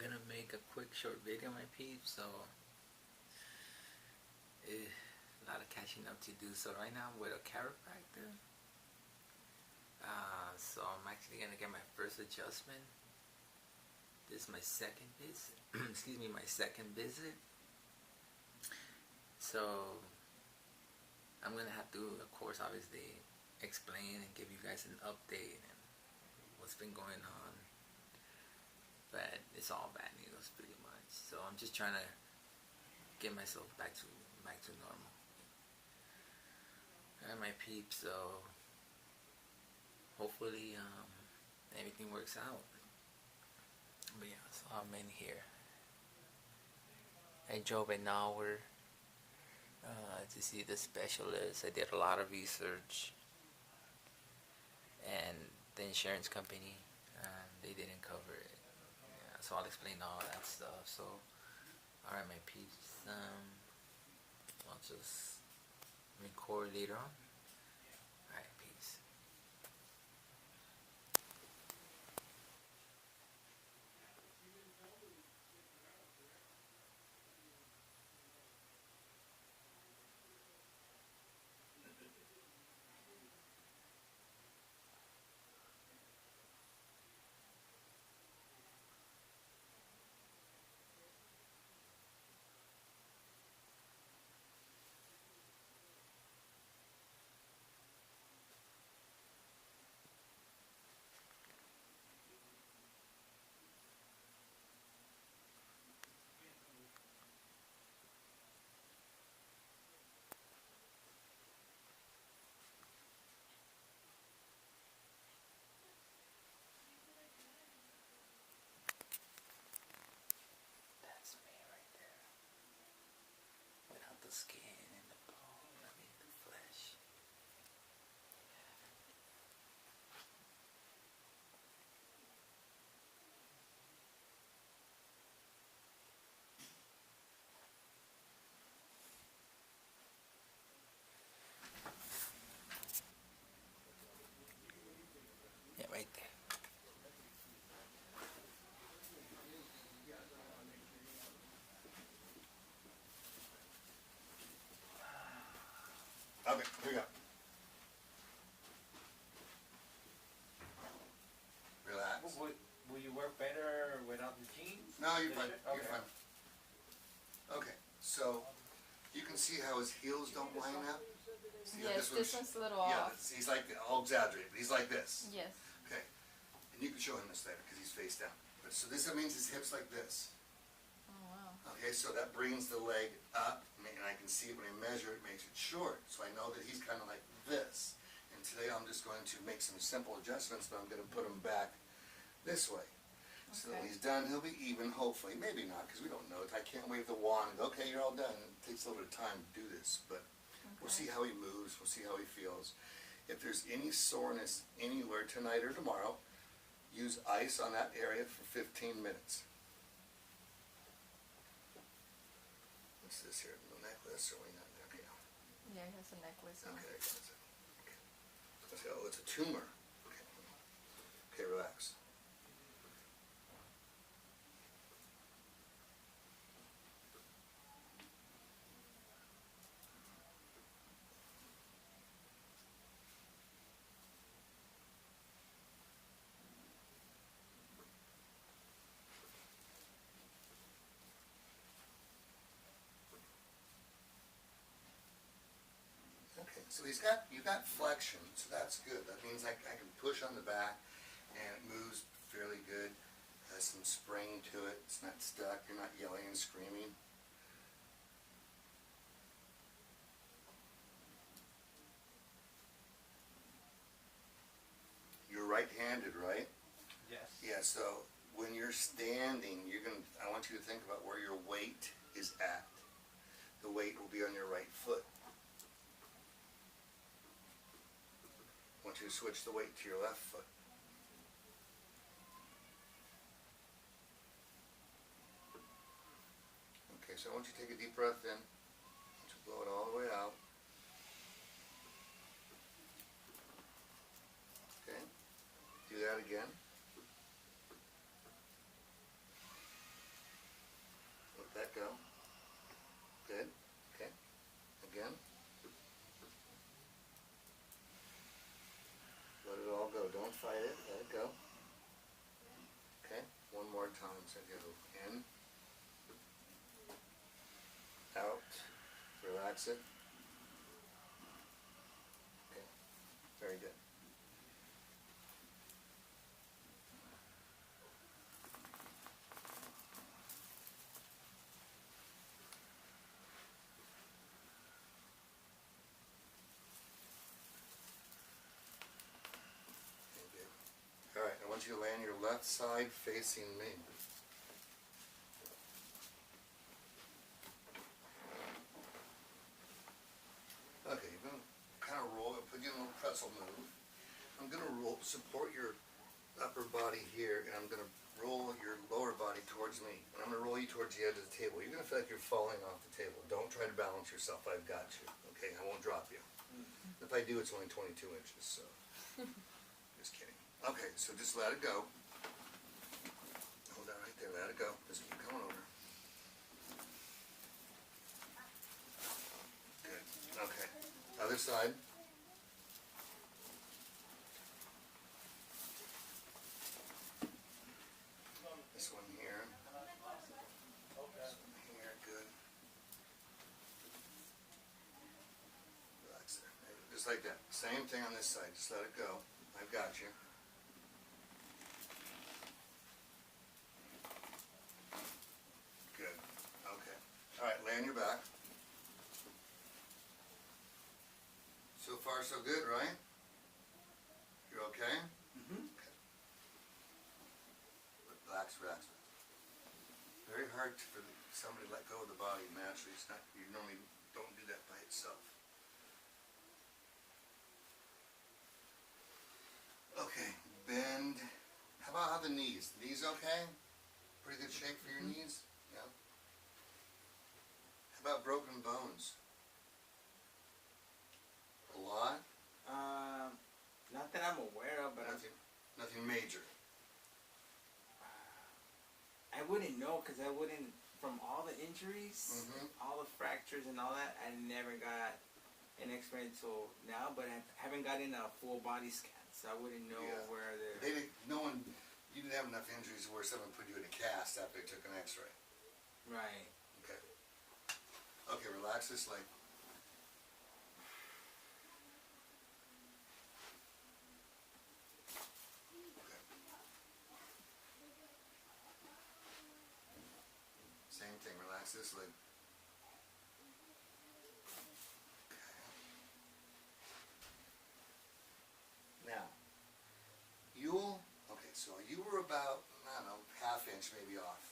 I'm gonna make a quick short video, my peeps. So a lot of catching up to do. So right now I'm with a chiropractor. So I'm actually gonna get my first adjustment. This is my second visit. Excuse me, my second visit. So I'm gonna have to, of course, obviously explain and give you guys an update and what's been going on. But it's all bad news, pretty much. So I'm just trying to get myself back to normal. Alright, my peeps. So hopefully everything works out. But yeah, so I'm in here. I drove an hour to see the specialist. I did a lot of research, and the insurance company, they didn't cover it. Yeah, so I'll explain all that stuff. So, alright, my peeps. I'll just record later on. Alright, peace. That's me right there. Without the skin and the bone, I mean the flesh. Yeah, right there. Okay, here we go. Relax. Will you work better without the jeans? No, you're fine. Okay. You're fine. Okay, so you can see how his heels don't line up? See how Yes, this one's a little yeah, off. he's like, I'll exaggerate, but he's like this. Yes. Okay, and you can show him this later because he's face down. But so this means his hips like this. Oh, wow. Okay, so that brings the leg up, and I can see it when I measure it, makes it short. So I know that he's kind of like this. And today I'm just going to make some simple adjustments, but I'm going to put him back this way. So when Okay. he's done, he'll be even, hopefully. Maybe not, because we don't know. I can't wave the wand and go, okay, you're all done. It takes a little bit of time to do this, but we'll see how he moves. We'll see how he feels. If there's any soreness anywhere tonight or tomorrow, use ice on that area for 15 minutes. What's this here? The necklace? Or we not? Okay. Yeah, he has a necklace on. Okay, I got it. Okay. Oh, it's a tumor. Okay. Okay, relax. Okay, so you got flexion, so that's good. That means I can push on the back and it moves fairly good. Has some spring to it. It's not stuck. You're not yelling and screaming. You're right-handed, right? Yes. Yeah, so when you're standing, I want you to think about where your weight is at. The weight will be on your right foot. I want you to switch the weight to your left foot. Okay, so I want you to take a deep breath in. I want you to blow it all the way out. Okay, do that again. Let that go. Good. Okay, again. Let it all go. Don't fight it. Let it go. Okay, one more time. So go in, out, relax it. Okay, very good. Okay, good. All right, I want you to lay on your left side facing me. Okay, you're going to kind of roll, put you in a little pretzel move. I'm going to support your upper body here, and I'm going to roll your lower body towards me. And I'm going to roll you towards the edge of the table. You're going to feel like you're falling off the table. Don't try to balance yourself. I've got you. Okay, I won't drop you. If I do, it's only 22 inches, so just kidding. Okay, so just let it go. Hold that right there. Let it go. Just keep coming over. Good. Okay. Other side. This one here. This one here. Good. Relax there. Just like that. Same thing on this side. Just let it go. I've got you. Good. Okay. All right. Lay on your back. So far, so good, right? You're okay? Mm-hmm. Okay. Relax, relax. Very hard for somebody to let go of the body naturally. It's not. You normally don't do that by itself. Okay. Bend. How about the knees? The knees okay? Pretty good shape for your knees? Yeah. How about broken bones? A lot? Not that I'm aware of, but Nothing major. I wouldn't know because I wouldn't, from all the injuries, all the fractures and all that, I never got an x-ray until now, but I haven't gotten a full body scan, so I wouldn't know where they're... You didn't have enough injuries where someone put you in a cast after they took an x-ray. Right. Okay. Okay, relax this leg. Same thing, relax this leg. Okay. Now, so you were about, I don't know, half inch maybe off.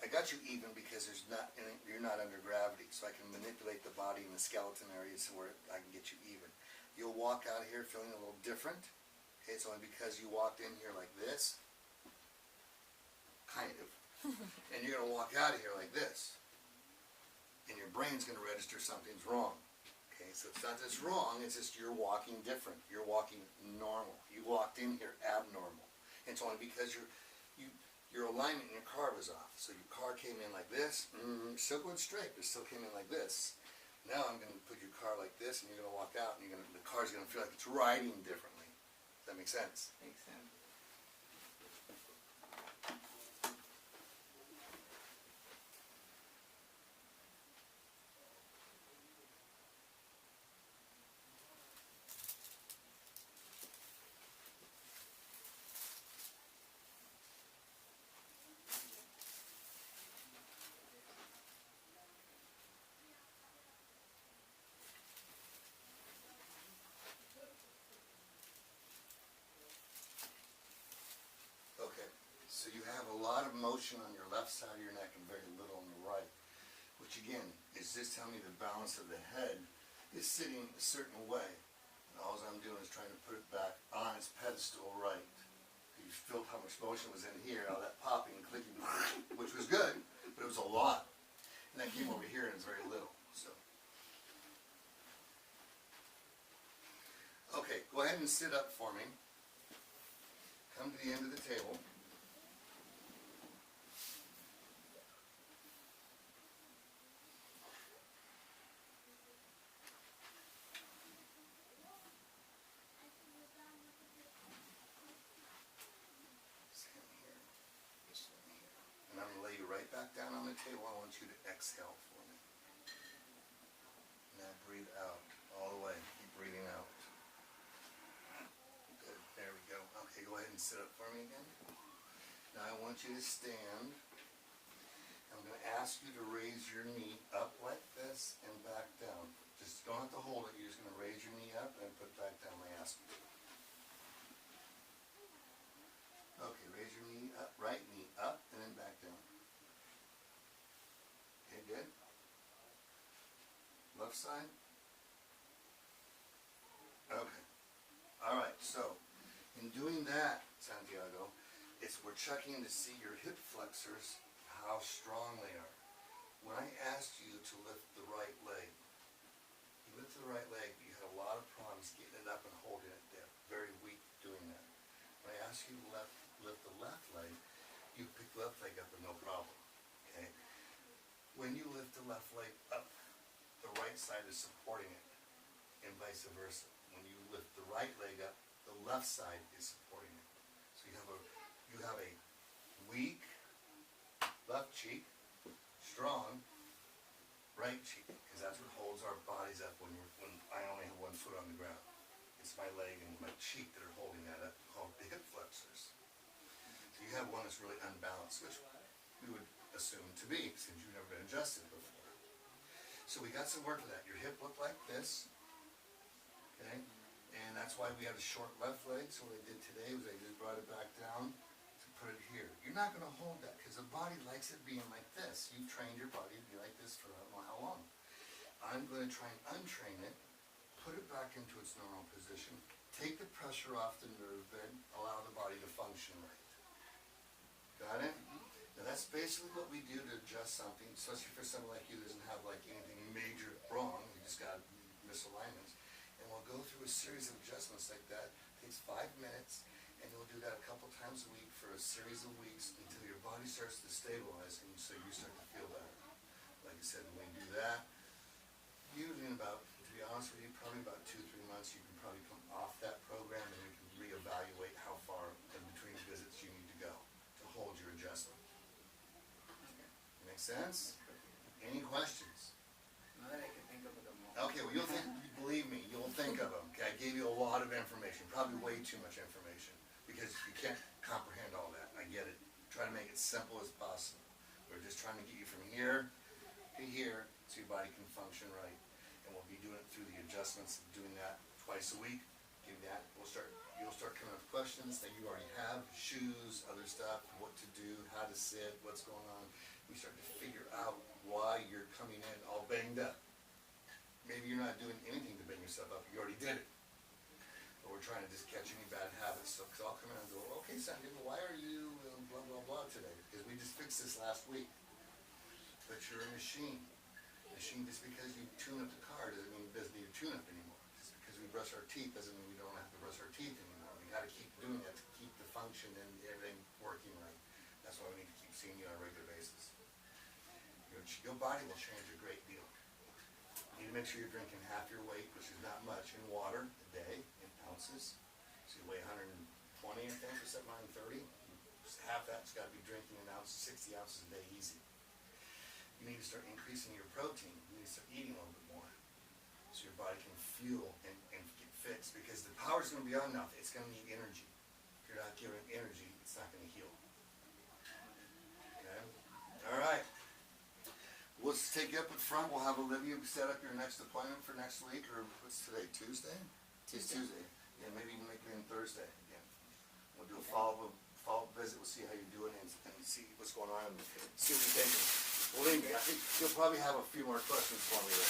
I got you even because you're not under gravity, so I can manipulate the body and the skeleton areas where I can get you even. You'll walk out here feeling a little different. Okay, it's only because you walked in here like this, kind of. And you're going to walk out of here like this. And your brain's going to register something's wrong. Okay, so it's not that it's wrong, it's just you're walking different. You're walking normal. You walked in here abnormal. And it's only because your alignment in your car was off. So your car came in like this, still going straight, but still came in like this. Now I'm going to put your car like this, and you're going to walk out, and the car's going to feel like it's riding differently. Does that make sense? Makes sense. lot of motion on your left side of your neck and very little on the right. Which again, is just telling me the balance of the head is sitting a certain way. And all I'm doing is trying to put it back on its pedestal right. You felt how much motion was in here, all that popping and clicking, which was good, but it was a lot. And that came over here and it's very little, so. Okay, go ahead and sit up for me. Come to the end of the table. Stand here. Stand here. And I'm going to lay you right back down on the table. I want you to exhale for me. Now breathe out all the way. Keep breathing out. Good. There we go. Okay, go ahead and sit up for me again. Now I want you to stand. I'm going to ask you to raise your knee up like this and back down. Just don't have to hold it. You're just going to raise your knee up and put it back down. I ask you. Okay, raise your knee up, right knee up, and then back down. Okay, good. Left side. Okay. All right, so in doing that, Santiago, we're checking to see your hip flexors, how strong they are. When I asked you to lift the right leg, you lifted the right leg, but you had a lot of problems getting it up and holding it there. Very weak doing that. When I asked you to lift the left leg, you picked the left leg up with no problem. Okay? When you lift the left leg up, the right side is supporting it, and vice versa. When you lift the right leg up, the left side is supporting it. So you have a weak left cheek, strong right cheek, because that's what holds our bodies up when I only have one foot on the ground. It's my leg and my cheek that are holding that up, called the hip flexors. So you have one that's really unbalanced, which we would assume to be, since you've never been adjusted before. So we got some work for that. Your hip looked like this, okay? And that's why we had a short left leg. So what I did today was I just brought it back down to put it here. You're not going to hold that because the body likes it being like this. You've trained your body to be like this for I don't know how long. I'm going to try and untrain it, put it back into its normal position, take the pressure off the nerve bed, allow the body to function right. Got it? Now that's basically what we do to adjust something, especially for someone like you who doesn't have like anything major wrong. You just got misalignments. And we'll go through a series of adjustments like that. It takes 5 minutes, and you'll do that a couple times a week for a series of weeks until your body starts to stabilize, and so you start to feel better. Like I said, when you do that, usually in about, to be honest with you, probably about 2-3 months, you can probably come off that program, and we can reevaluate how far in between visits you need to go to hold your adjustment. Make sense? Any questions? Not that I can think of at the moment. Okay, well, you'll think, believe me, you'll think of them. Okay, I gave you a lot of information, probably way too much information, because you can't comprehend all that. I get it. Try to make it simple as possible. We're just trying to get you from here to here so your body can function right. And we'll be doing it through the adjustments, doing that twice a week. Give that. You'll start coming up with questions that you already have, shoes, other stuff, what to do, how to sit, what's going on. We start to figure out why you're coming in all banged up. Maybe you're not doing anything to bang yourself up. You already did it. But we're trying to just catch any bad habits. So, because I'll come in and go, okay, Sandy, why are you blah, blah, blah today? Because we just fixed this last week. But you're a machine. Just because you tune up the car doesn't mean it doesn't need a tune-up anymore. Just because we brush our teeth doesn't mean we don't have to brush our teeth anymore. We got to keep doing that to keep the function and everything working right. That's why we need to keep seeing you on a regular basis. Your body will change a great deal. You need to make sure you're drinking half your weight, which is not much, in water a day, in ounces. So you weigh 120, I think, or something, 130. Half that's got to be drinking an ounce, 60 ounces a day, easy. You need to start increasing your protein. You need to start eating a little bit more so your body can fuel and get fixed, because the power's going to be on enough. It's going to need energy. If you're not giving energy, it's not going to heal. Okay? All right. We'll take you up in front. We'll have Olivia set up your next appointment for next week, or what's today, Tuesday? It's Tuesday. Yeah, maybe you can make it in Thursday again. We'll do a follow-up visit, we'll see how you're doing and see what's going on and see what you're thinking. Well, then, I think you'll probably have a few more questions for me then.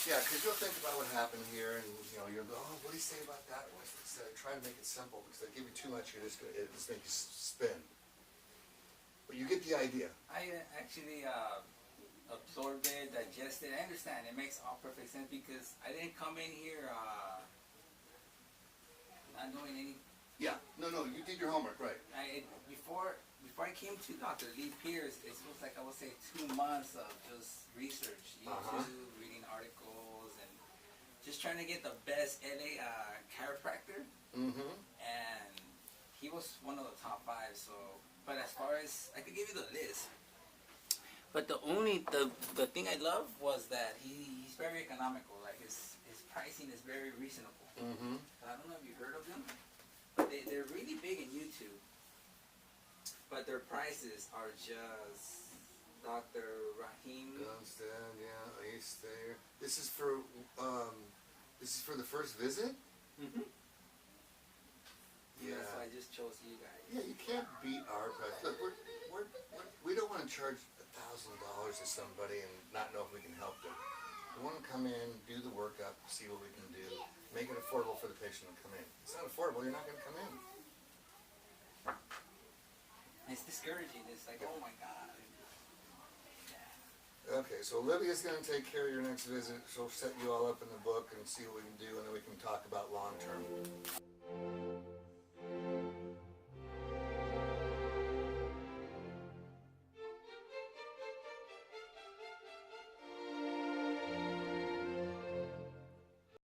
Yeah, because you'll think about what happened here and, you'll go, oh, what do you say about that? Try to make it simple because if I give you too much, it just make you spin. But you get the idea. I actually absorbed it, digested. I understand. It makes all perfect sense because I didn't come in here not knowing any. Yeah, no, you did your homework, right. Before I came to Dr. Lee Pierce, it was like, I would say, 2 months of just research, YouTube, reading articles, and just trying to get the best LA chiropractor. Mm-hmm. And he was one of the top 5, so, but as far as, I could give you the list. But the thing I love was that he's very economical, like his pricing is very reasonable. Mm-hmm. I don't know if you heard of them, but they're really big in YouTube. But their prices are just Dr. Rahim. Gunstead, yeah, Ace there. This is for the first visit? Mm-hmm. Yeah. That's why I just chose you guys. Yeah, you can't beat our price. Look, we don't want to charge $1,000 to somebody and not know if we can help them. We want to come in, do the workup, see what we can do, make it affordable for the patient to come in. If it's not affordable, you're not going to come in. It's discouraging. It's like, oh my God. Okay, so Olivia's going to take care of your next visit. She'll set you all up in the book and see what we can do, and then we can talk about long term.